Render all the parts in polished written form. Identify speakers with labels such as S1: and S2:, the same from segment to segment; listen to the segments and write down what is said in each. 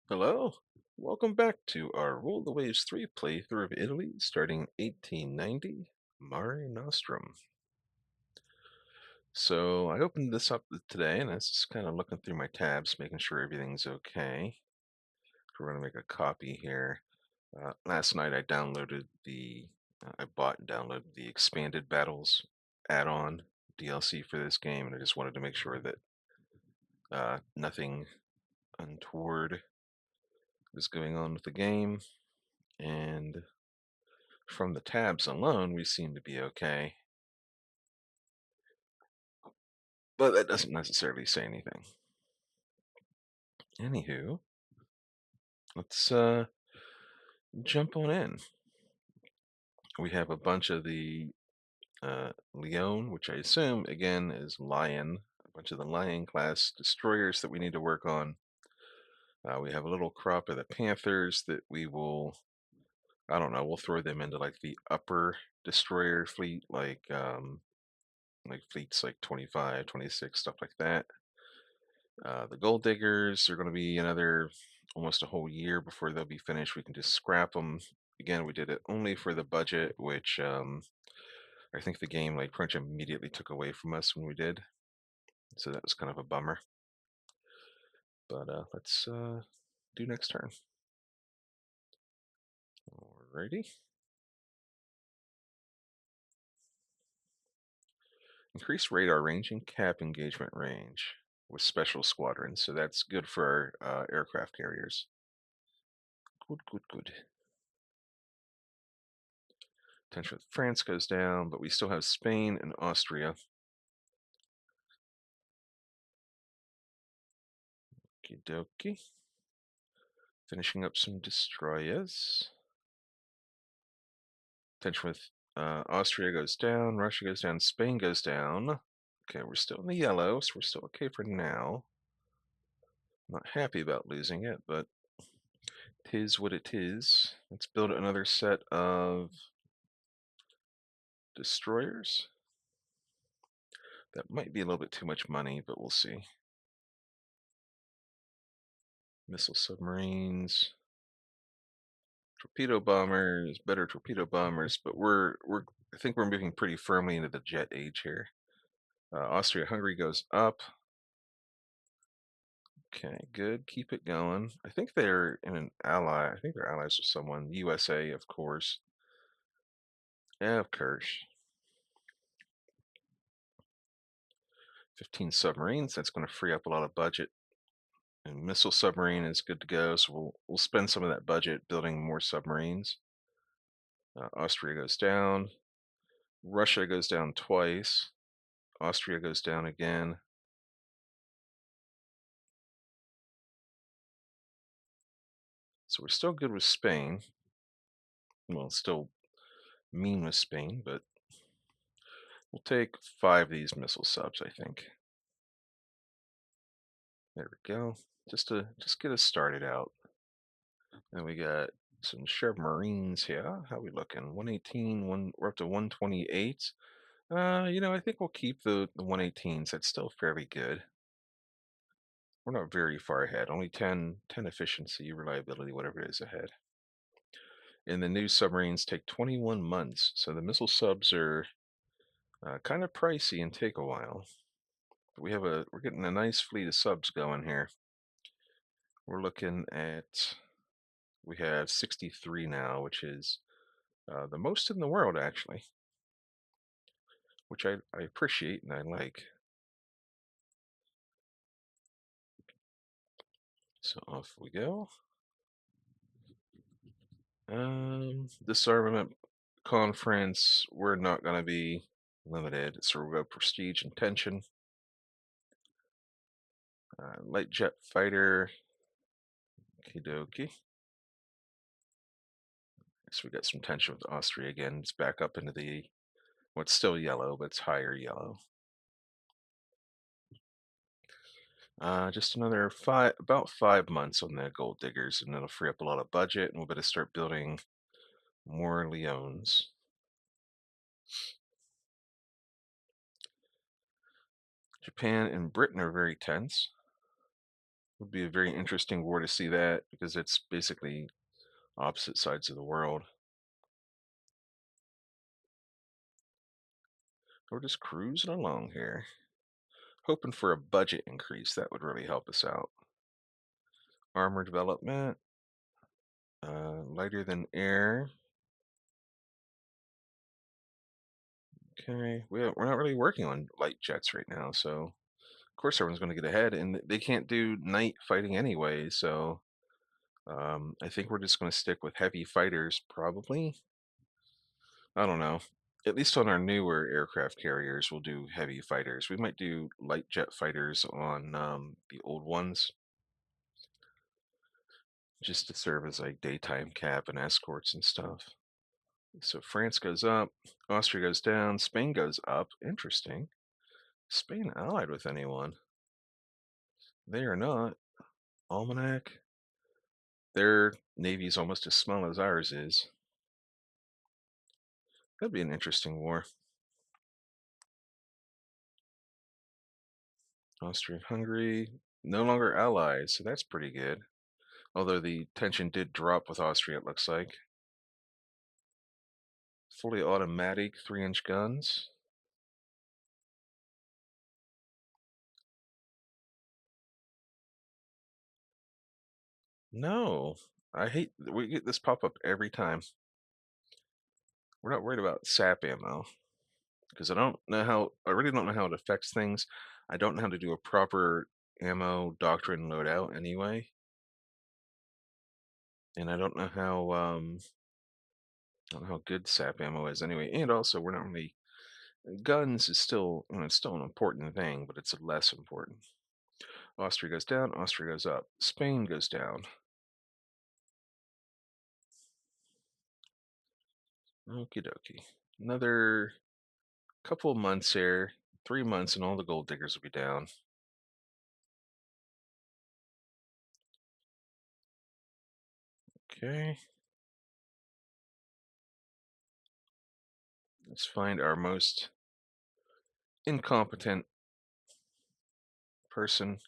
S1: Hello, welcome back to our Roll the Waves 3 playthrough of Italy starting 1890, Mare Nostrum. So I opened this up today and I was just kind of looking through my tabs, making sure everything's okay. We're going to make a copy here. Last night I bought and downloaded the Expanded Battles add-on DLC for this game, and I just wanted to make sure that nothing untoward is going on with the game. And from the tabs alone, we seem to be okay, but that doesn't necessarily say anything. Anywho, let's jump on in. We have a bunch of the Leone, which I assume again is Lion, a bunch of the Leone Class destroyers that we need to work on. We have a little crop of the Panthers that we will, I don't know, we'll throw them into like the upper destroyer fleet, like fleets like 25, 26, stuff like that. The gold diggers are going to be another almost a whole year before they'll be finished. We can just scrap them. Again, we did it only for the budget, which I think the game like pretty much immediately took away from us when we did. So that was kind of a bummer. But let's do next turn. Alrighty. Increase radar range and cap engagement range with special squadrons. So that's good for our aircraft carriers. Good, good, good. Tension with France goes down, but we still have Spain and Austria. Okie dokie. Finishing up some destroyers. Tension with Austria goes down, Russia goes down, Spain goes down. Okay, we're still in the yellow, so we're still okay for now. Not happy about losing it, but tis what it is. Let's build another set of destroyers. That might be a little bit too much money, but we'll see. Missile submarines, torpedo bombers, better torpedo bombers, but I think we're moving pretty firmly into the jet age here. Austria-Hungary goes up. Okay, good. Keep it going. I think they're in an ally. I think they're allies with someone. USA, of course. Yeah, of course. 15 submarines. That's going to free up a lot of budget. And missile submarine is good to go. So we'll spend some of that budget building more submarines. Austria goes down. Russia goes down twice. Austria goes down again. So we're still good with Spain. Well, still mean with Spain, but we'll take 5 of these missile subs, I think. There we go. Just get us started out. And we got some Sheriff Marines here. How we looking? 118, we're up to 128. I think we'll keep the 118s. That's still fairly good. We're not very far ahead. Only 10 efficiency, reliability, whatever it is ahead. And the new submarines take 21 months. So the missile subs are kind of pricey and take a while. But we're getting a nice fleet of subs going here. We're looking at, we have 63 now, which is the most in the world, actually, which I appreciate and I like. So off we go. Disarmament conference, we're not going to be limited, so we'll go prestige and tension. Light jet fighter. Okie dokie. So we got some tension with Austria again. It's back up into the, well, it's still yellow, but it's higher yellow. Just another about 5 months on the gold diggers, and it'll free up a lot of budget, and we'll better start building more Leones. Japan and Britain are very tense. Would be a very interesting war to see that because it's basically opposite sides of the world. We're just cruising along here, hoping for a budget increase. That would really help us out. Armor development, lighter than air. Okay, we're not really working on light jets right now, so of course everyone's going to get ahead, and they can't do night fighting anyway. So I think we're just going to stick with heavy fighters, probably. I don't know. At least on our newer aircraft carriers, we'll do heavy fighters. We might do light jet fighters on the old ones, just to serve as like daytime cabin escorts and stuff. So France goes up, Austria goes down, Spain goes up. Interesting. Spain allied with anyone? They are not. Almanac. Their navy's almost as small as ours is. That'd be an interesting war. Austria and Hungary, no longer allies, so that's pretty good. Although the tension did drop with Austria, it looks like. Fully automatic 3-inch guns. No, I hate we get this pop up every time. We're not worried about sap ammo because I really don't know how it affects things. I don't know how to do a proper ammo doctrine loadout anyway, and I don't know how good sap ammo is anyway. And also, we're not really guns is still it's still an important thing, but it's less important. Austria goes down, Austria goes up, Spain goes down. Okie dokie. Another couple of months here, 3 months, and all the gold diggers will be down. Okay. Let's find our most incompetent person.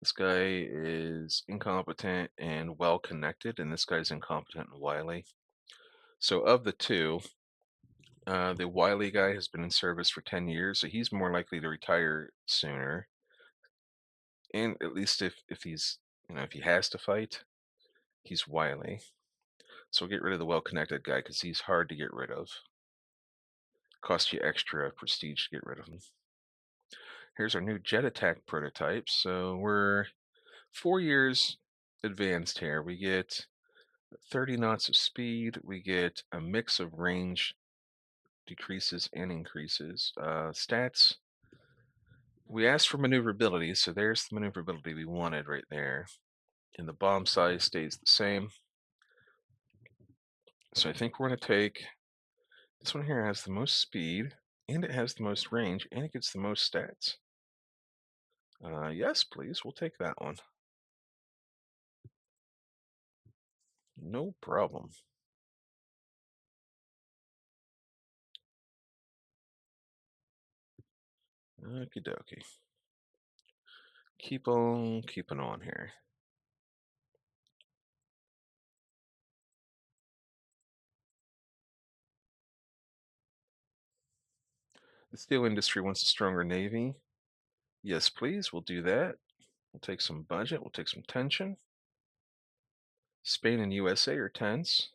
S1: This guy is incompetent and well connected, and this guy's incompetent and wily. So, of the two, the wily guy has been in service for 10 years, so he's more likely to retire sooner. And at least if he's, if he has to fight, he's wily. So, we'll get rid of the well connected guy because he's hard to get rid of. Cost you extra prestige to get rid of him. Here's our new jet attack prototype. So, we're 4 years advanced here. We get 30 knots of speed. We get a mix of range decreases and increases. Stats. We asked for maneuverability, so there's the maneuverability we wanted right there. And the bomb size stays the same. So I think we're going to take this one here. Has the most speed, and it has the most range, and it gets the most stats. Yes, please. We'll take that one. No problem. Okie dokie. Keep on keeping on here. The steel industry wants a stronger navy. Yes, please. We'll do that. We'll take some budget. We'll take some tension. Spain and USA are tense.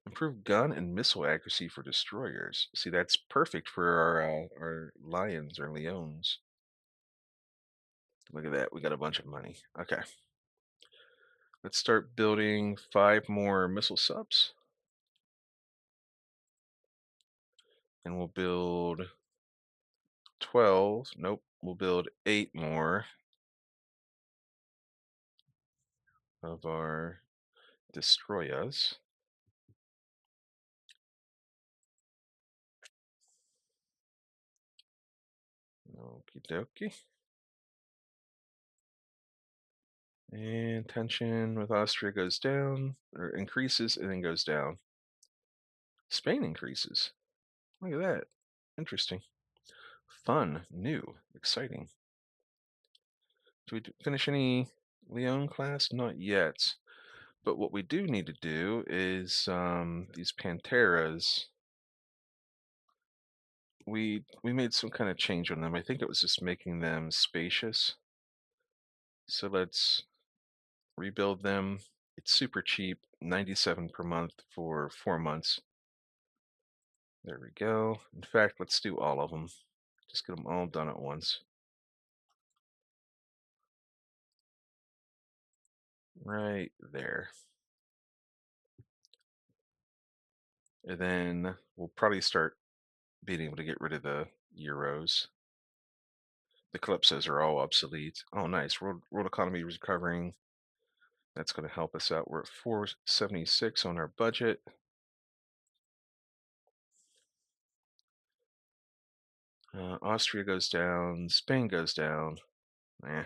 S1: Improve gun and missile accuracy for destroyers. See, that's perfect for our lions or leones. Look at that. We got a bunch of money. Okay. Let's start building 5 more missile subs. And we'll build 12. Nope. We'll build 8 more of our destroyers. Okie dokie. And tension with Austria goes down, or increases, and then goes down. Spain increases. Look at that. Interesting. Fun, new, exciting. Do we finish any Leone class? Not yet. But what we do need to do is these Panteras. We made some kind of change on them. I think it was just making them spacious. So let's rebuild them. It's super cheap, 97 per month for 4 months. There we go. In fact, let's do all of them. Just get them all done at once. Right there. And then we'll probably start being able to get rid of the Euros. The Calypsos are all obsolete. Oh, nice. World economy is recovering. That's going to help us out. We're at 476 on our budget. Austria goes down. Spain goes down. Eh,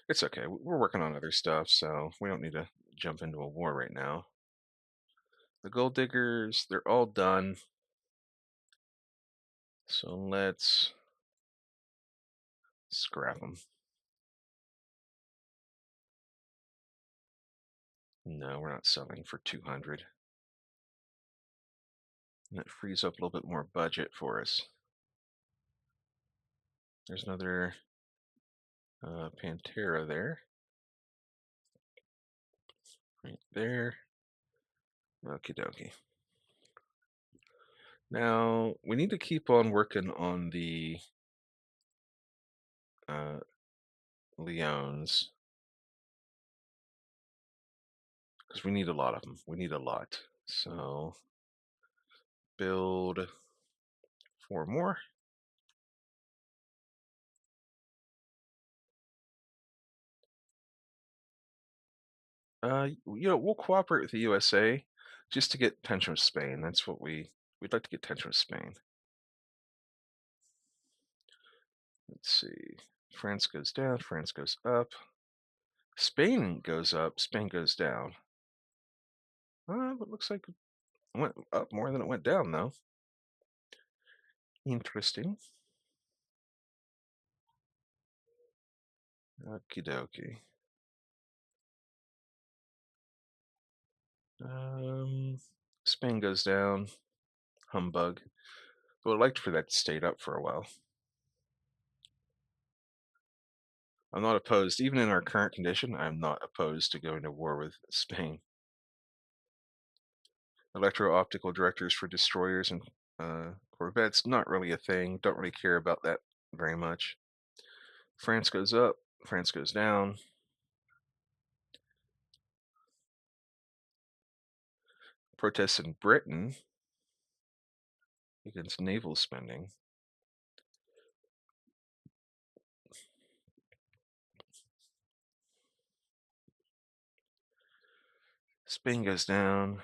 S1: it's okay. We're working on other stuff, so we don't need to jump into a war right now. The gold diggers, they're all done. So let's scrap them. No, we're not selling for 200. And that frees up a little bit more budget for us. There's another Pantera there. Right there. Okie dokie. Now, we need to keep on working on the Leones, because we need a lot of them. We need a lot. So, build 4 more. We'll cooperate with the USA just to get tension with Spain. That's what we'd like to get tension with Spain. Let's see. France goes down, France goes up. Spain goes up, Spain goes down. It looks like it went up more than it went down, though. Interesting. Okie dokie. Spain goes down. Humbug. But I'd like for that to stay up for a while. I'm not opposed, even in our current condition, I'm not opposed to going to war with Spain. Electro-optical directors for destroyers and corvettes, not really a thing. Don't really care about that very much. France goes up, France goes down. Protests in Britain against naval spending. Spain goes down,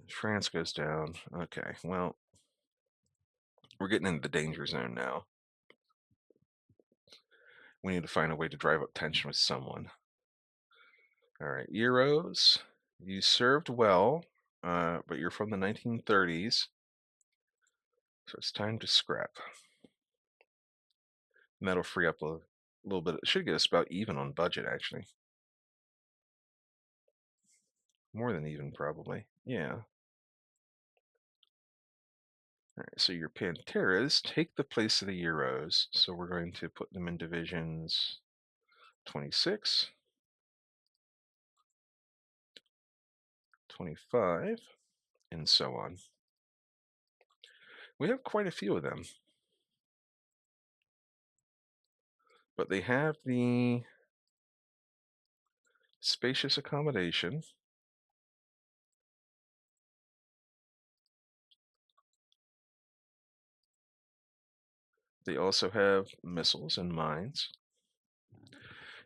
S1: France goes down. Okay, well, we're getting into the danger zone now. We need to find a way to drive up tension with someone. All right, Euros, you served well, but you're from the 1930s, so it's time to scrap. And that'll free up a little bit. It should get us about even on budget, actually. More than even, probably. Yeah. All right, so your Panteras take the place of the Euros, so we're going to put them in divisions 26, 25, and so on. We have quite a few of them, but they have the spacious accommodation. They also have missiles and mines.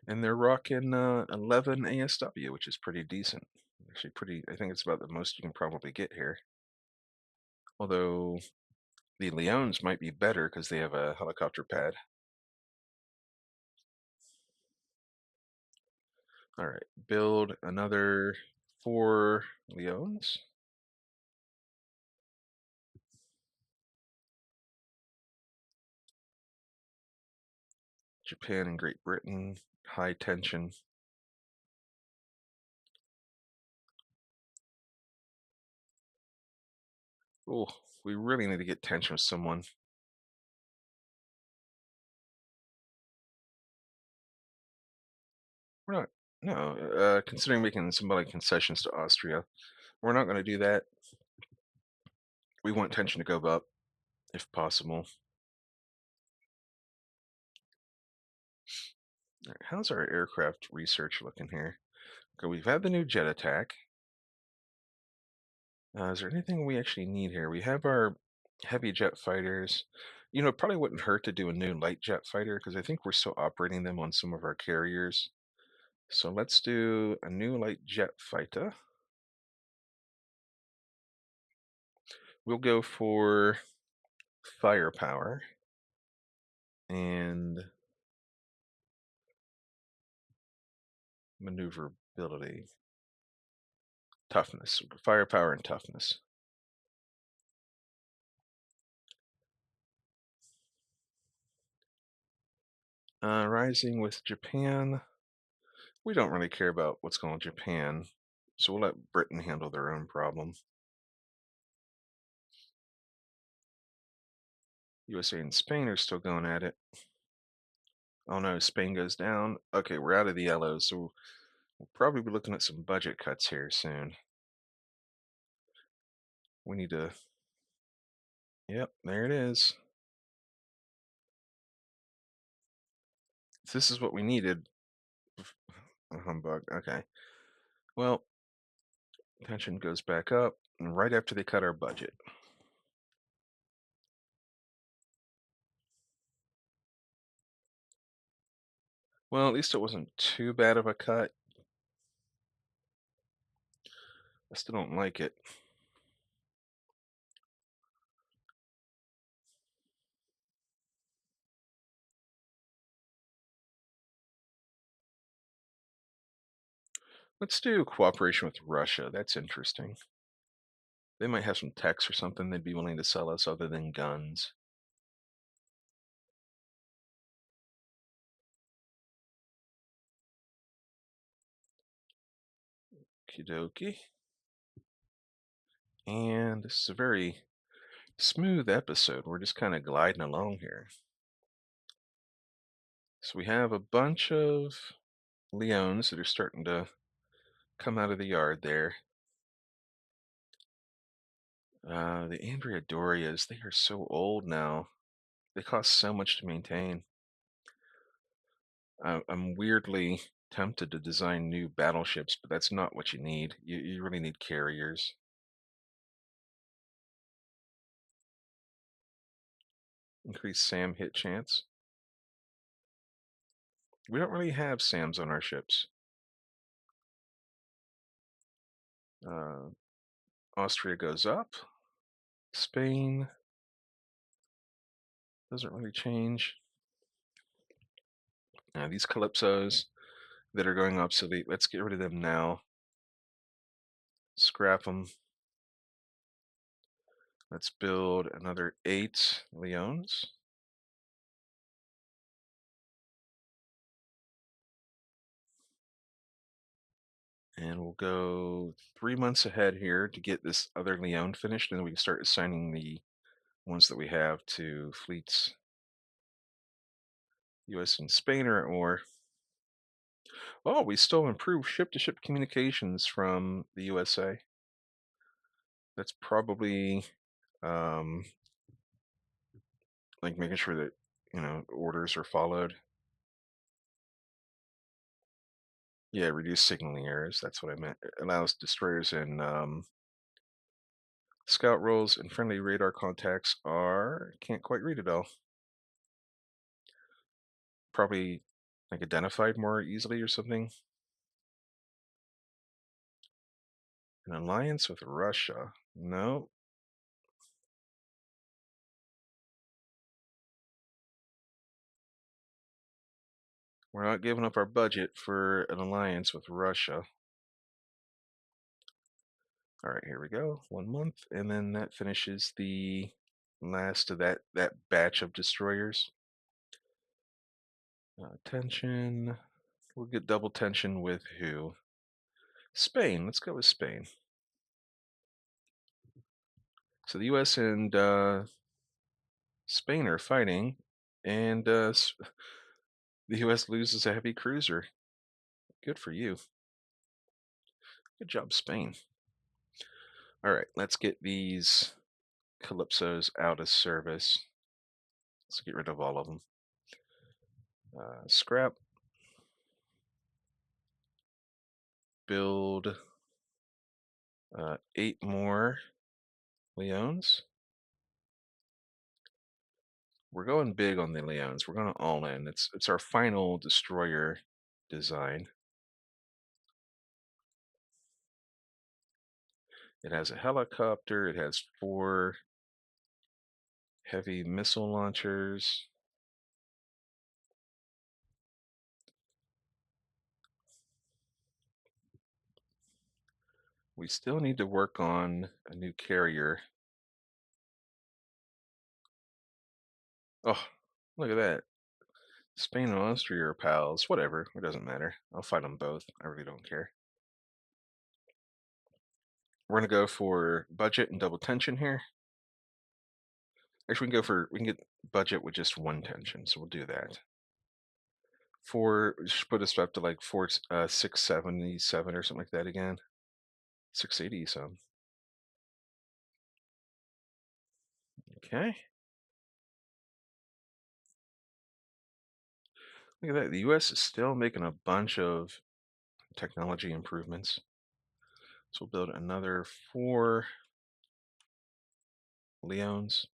S1: And they're rocking 11 ASW, which is pretty decent. Actually, I think it's about the most you can probably get here. Although the Leones might be better because they have a helicopter pad. All right, build another 4 Leones. Japan and Great Britain, high tension. Oh, we really need to get tension with someone. We're not, no, considering making symbolic concessions to Austria, we're not going to do that. We want tension to go up if possible. All right, how's our aircraft research looking here? Okay, we've had the new jet attack. Is there anything we actually need here? We have our heavy jet fighters. It probably wouldn't hurt to do a new light jet fighter because I think we're still operating them on some of our carriers. So let's do a new light jet fighter. We'll go for firepower and maneuverability. Toughness. Firepower and toughness. Rising with Japan. We don't really care about what's going on in Japan, so we'll let Britain handle their own problem. USA and Spain are still going at it. Oh no, Spain goes down. Okay, we're out of the yellows, so we'll probably be looking at some budget cuts here soon. We need to. Yep, there it is. This is what we needed. Humbug. Okay. Well, pension goes back up right after they cut our budget. Well, at least it wasn't too bad of a cut. I still don't like it. Let's do cooperation with Russia. That's interesting. They might have some techs or something they'd be willing to sell us other than guns. Okie And this is a very smooth episode. We're just kind of gliding along here. So we have a bunch of Leones that are starting to come out of the yard there. The Andrea Dorias, they are so old now. They cost so much to maintain. I'm weirdly tempted to design new battleships, but that's not what you need. You really need carriers. Increase SAM hit chance. We don't really have SAMs on our ships. Uh, Austria goes up. Spain doesn't really change. These Calypsos that are going obsolete, let's get rid of them now. Scrap them. Let's build another 8 Leones. And we'll go 3 months ahead here to get this other Leone finished, and then we can start assigning the ones that we have to fleets. US and Spain are at war. Oh, we still improve ship-to-ship communications from the USA. That's probably um, like making sure that orders are followed. Yeah, reduce signaling errors. That's what I meant. It allows destroyers and scout roles and friendly radar contacts are can't quite read it all. Probably like identified more easily or something. An alliance with Russia. No. We're not giving up our budget for an alliance with Russia. All right, here we go. 1 month, and then that finishes the last of that batch of destroyers. Tension. We'll get double tension with who? Spain. Let's go with Spain. So the U.S. and Spain are fighting, and the U.S. loses a heavy cruiser. Good for you. Good job, Spain. All right, let's get these Calypsos out of service. Let's get rid of all of them. Scrap. Build 8 more Leones. We're going big on the Leones. We're going all in. It's our final destroyer design. It has a helicopter. It has 4 heavy missile launchers. We still need to work on a new carrier. Oh, look at that. Spain and Austria are pals. Whatever. It doesn't matter. I'll fight them both. I really don't care. We're going to go for budget and double tension here. Actually, we can get budget with just 1 tension, so we'll do that. Just put us up to like 677 or something like that again. 680 some. Okay. Look at that. The US is still making a bunch of technology improvements. So we'll build another 4 Leones.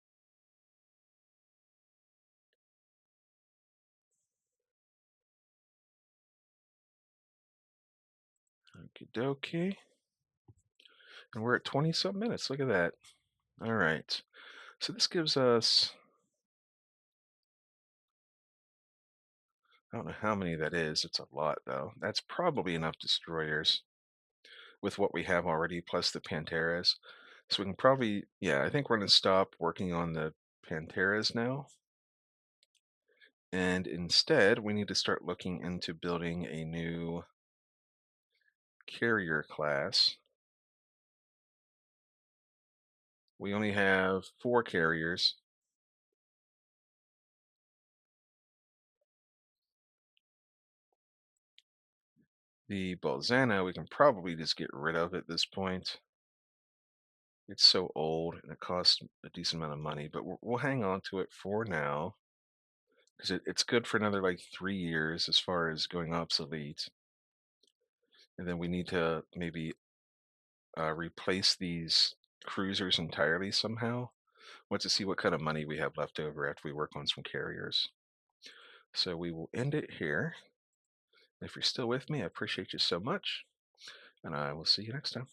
S1: Okie dokie. And we're at 20 some minutes. Look at that. All right. So this gives us, I don't know how many that is. It's a lot though. That's probably enough destroyers with what we have already, plus the Panteras. So we can probably, yeah, I think we're going to stop working on the Panteras now. And instead, we need to start looking into building a new carrier class. We only have 4 carriers. The Bolzano, we can probably just get rid of at this point. It's so old and it costs a decent amount of money, but we'll hang on to it for now because it's good for another like 3 years as far as going obsolete. And then we need to maybe replace these cruisers entirely somehow. Want to see what kind of money we have left over after we work on some carriers. So we will end it here. If you're still with me, I appreciate you so much, and I will see you next time.